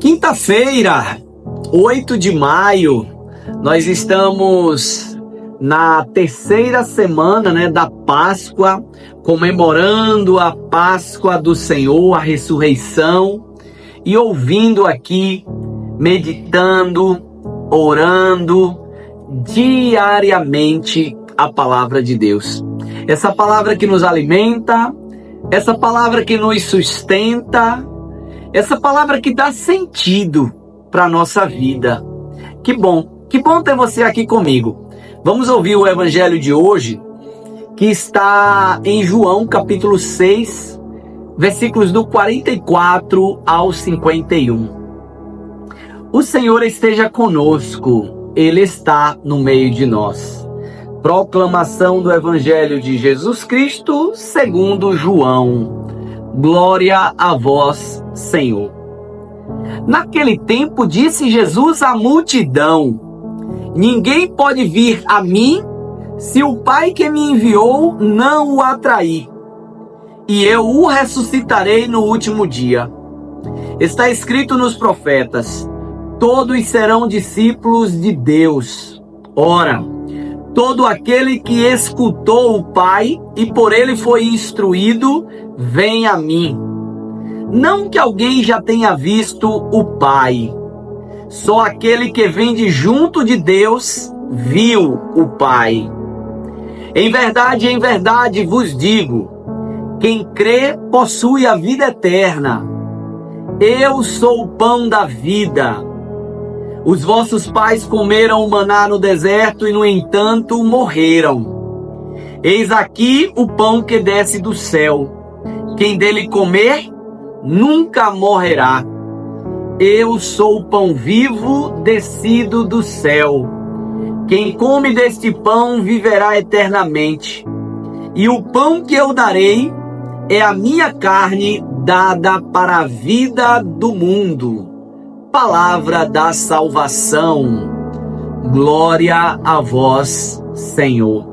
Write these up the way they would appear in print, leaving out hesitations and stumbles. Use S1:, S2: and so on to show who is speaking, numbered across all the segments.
S1: Quinta-feira, 8 de maio, nós estamos na terceira semana, da Páscoa, comemorando a Páscoa do Senhor, a ressurreição, e ouvindo aqui, meditando, orando diariamente a palavra de Deus. Essa palavra que nos alimenta, essa palavra que nos sustenta, essa palavra que dá sentido para a nossa vida. Que bom ter você aqui comigo. Vamos ouvir o evangelho de hoje, que está em João capítulo 6, versículos do 44 ao 51. O Senhor esteja conosco, Ele está no meio de nós. Proclamação do evangelho de Jesus Cristo segundo João. Glória a vós, Senhor. Naquele tempo disse Jesus à multidão: ninguém pode vir a mim se o Pai que me enviou não o atrair, e eu o ressuscitarei no último dia. Está escrito nos profetas: todos serão discípulos de Deus. Ora, todo aquele que escutou o Pai e por ele foi instruído, vem a mim. Não que alguém já tenha visto o Pai. Só aquele que vem de junto de Deus viu o Pai. Em verdade vos digo, quem crê possui a vida eterna. Eu sou o pão da vida. Os vossos pais comeram o maná no deserto e, no entanto, morreram. Eis aqui o pão que desce do céu. Quem dele comer, nunca morrerá. Eu sou o pão vivo descido do céu. Quem come deste pão viverá eternamente. E o pão que eu darei é a minha carne dada para a vida do mundo. Palavra da salvação. Glória a vós, Senhor.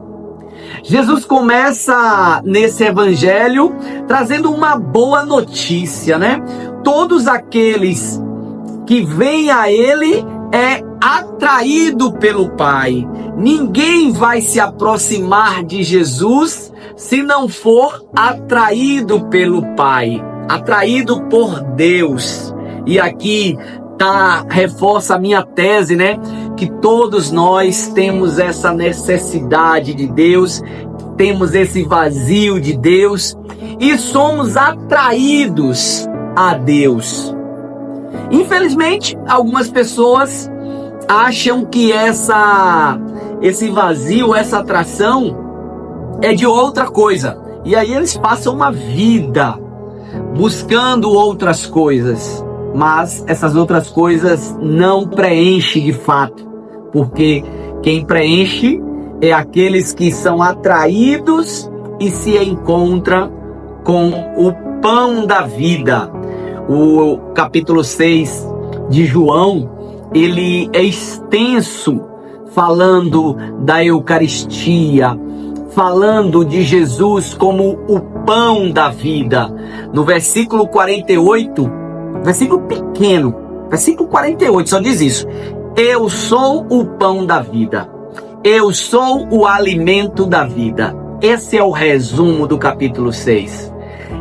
S1: Jesus começa nesse evangelho trazendo uma boa notícia, Todos aqueles que vêm a Ele é atraído pelo Pai. Ninguém vai se aproximar de Jesus se não for atraído pelo Pai, atraído por Deus. E aqui reforça a minha tese, que todos nós temos essa necessidade de Deus, temos esse vazio de Deus e somos atraídos a Deus. Infelizmente, algumas pessoas acham que esse vazio, essa atração é de outra coisa. E aí eles passam uma vida buscando outras coisas. Mas essas outras coisas não preenchem de fato, porque quem preenche é aqueles que são atraídos e se encontram com o pão da vida. O capítulo 6 de João, ele é extenso, falando da Eucaristia, falando de Jesus como o pão da vida. No versículo 48, versículo pequeno, versículo 48, só diz isso: eu sou o pão da vida, eu sou o alimento da vida. Esse é o resumo do capítulo 6.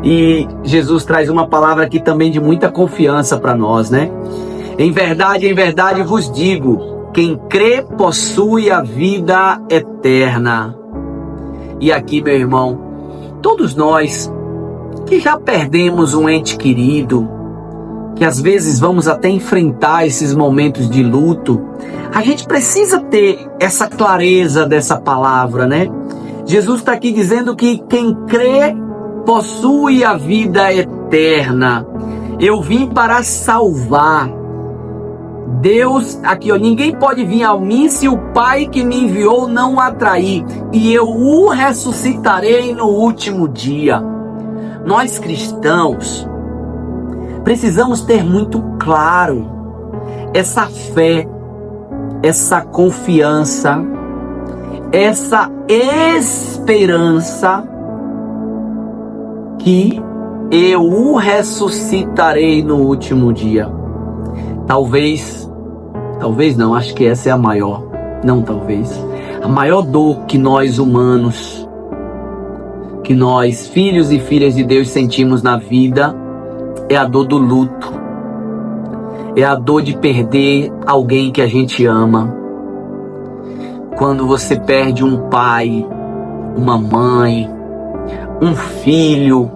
S1: E Jesus traz uma palavra aqui também de muita confiança para nós, Em verdade vos digo, quem crê possui a vida eterna. E aqui, meu irmão, todos nós que já perdemos um ente querido, que às vezes vamos até enfrentar esses momentos de luto, a gente precisa ter essa clareza dessa palavra, Jesus está aqui dizendo que quem crê possui a vida eterna. Eu vim para salvar. Deus, aqui ninguém pode vir a mim se o Pai que me enviou não o atrair, e eu o ressuscitarei no último dia. Nós cristãos precisamos ter muito claro essa fé, essa confiança, essa esperança que eu o ressuscitarei no último dia. Talvez não, acho que essa é a maior. Não talvez. A maior dor que nós humanos, que nós filhos e filhas de Deus sentimos na vida é a dor do luto. É a dor de perder alguém que a gente ama. Quando você perde um pai, uma mãe, um filho,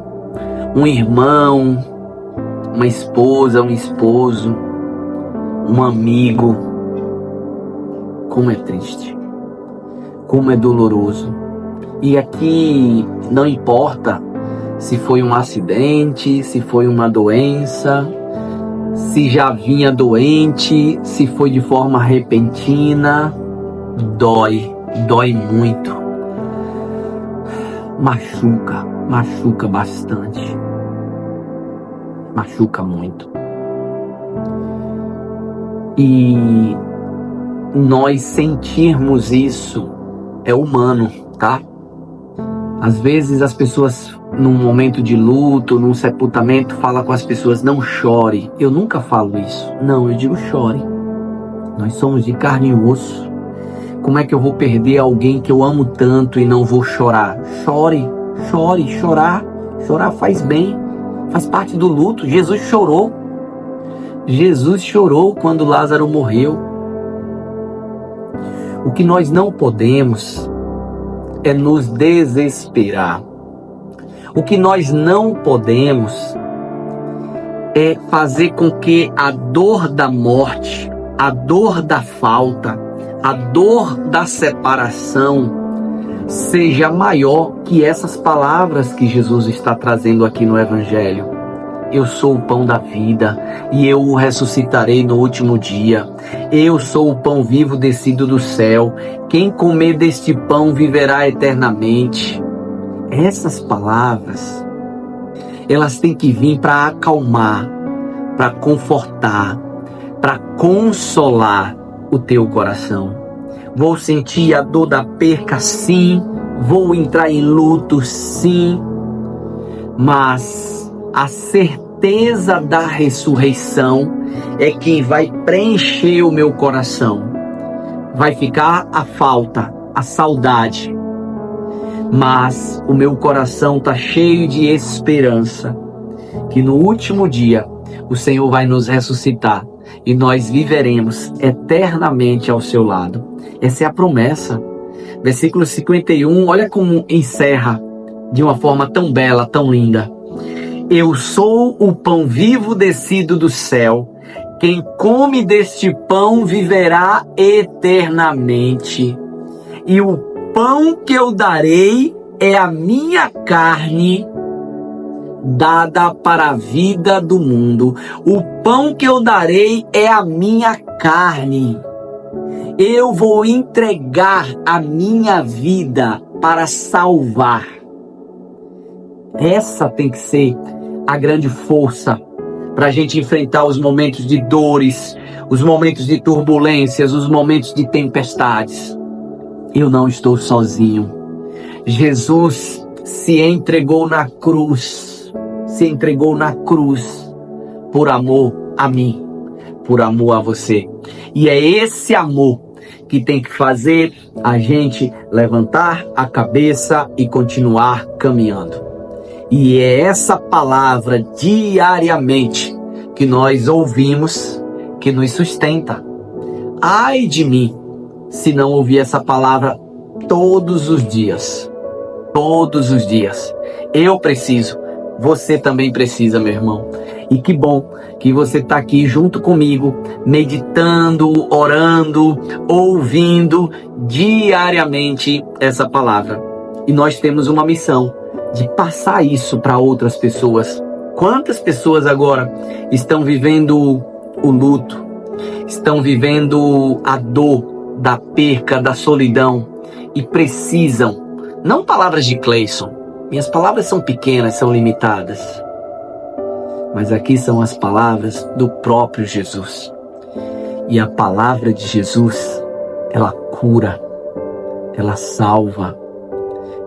S1: um irmão, uma esposa, um esposo, um amigo. Como é triste, como é doloroso. E aqui não importa se foi um acidente, se foi uma doença, se já vinha doente, se foi de forma repentina, dói muito. Machuca bastante. Machuca muito. E nós sentirmos isso é humano, tá? Às vezes as pessoas, num momento de luto, num sepultamento, falam com as pessoas: não chore. Eu nunca falo isso. Não, eu digo: chore. Nós somos de carne e osso. Como é que eu vou perder alguém que eu amo tanto e não vou chorar? Chore. Chorar faz bem, faz parte do luto. Jesus chorou quando Lázaro morreu. O que nós não podemos é nos desesperar. O que nós não podemos é fazer com que a dor da morte, a dor da falta, a dor da separação seja maior que essas palavras que Jesus está trazendo aqui no Evangelho. Eu sou o pão da vida e eu o ressuscitarei no último dia. Eu sou o pão vivo descido do céu. Quem comer deste pão viverá eternamente. Essas palavras, elas têm que vir para acalmar, para confortar, para consolar o teu coração. Vou sentir a dor da perca, sim. Vou entrar em luto, sim. Mas a certeza da ressurreição é que vai preencher o meu coração. Vai ficar a falta, a saudade. Mas o meu coração está cheio de esperança que no último dia o Senhor vai nos ressuscitar e nós viveremos eternamente ao seu lado. Essa é a promessa. Versículo 51, olha como encerra de uma forma tão bela, tão linda. Eu sou o pão vivo descido do céu. Quem come deste pão viverá eternamente. E o pão que eu darei é a minha carne dada para a vida do mundo. O pão que eu darei é a minha carne. Eu vou entregar a minha vida para salvar. Essa tem que ser a grande força para a gente enfrentar os momentos de dores, os momentos de turbulências, os momentos de tempestades. Eu não estou sozinho. Jesus se entregou na cruz por amor a mim, por amor a você. E é esse amor que tem que fazer a gente levantar a cabeça e continuar caminhando. E é essa palavra diariamente que nós ouvimos que nos sustenta. Ai de mim se não ouvir essa palavra todos os dias. Todos os dias. Eu preciso. Você também precisa, meu irmão. E que bom que você está aqui junto comigo, meditando, orando, ouvindo diariamente essa palavra. E nós temos uma missão de passar isso para outras pessoas. Quantas pessoas agora estão vivendo o luto, estão vivendo a dor da perca, da solidão e precisam, não palavras de Cleison, minhas palavras são pequenas, são limitadas, mas aqui são as palavras do próprio Jesus. E a palavra de Jesus, ela cura, ela salva,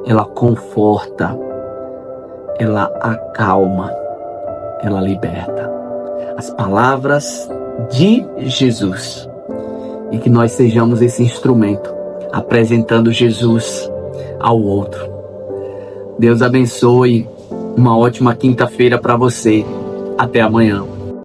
S1: ela conforta, ela acalma, ela liberta. As palavras de Jesus. E que nós sejamos esse instrumento, apresentando Jesus ao outro. Deus abençoe. Uma ótima quinta-feira para você. Até amanhã.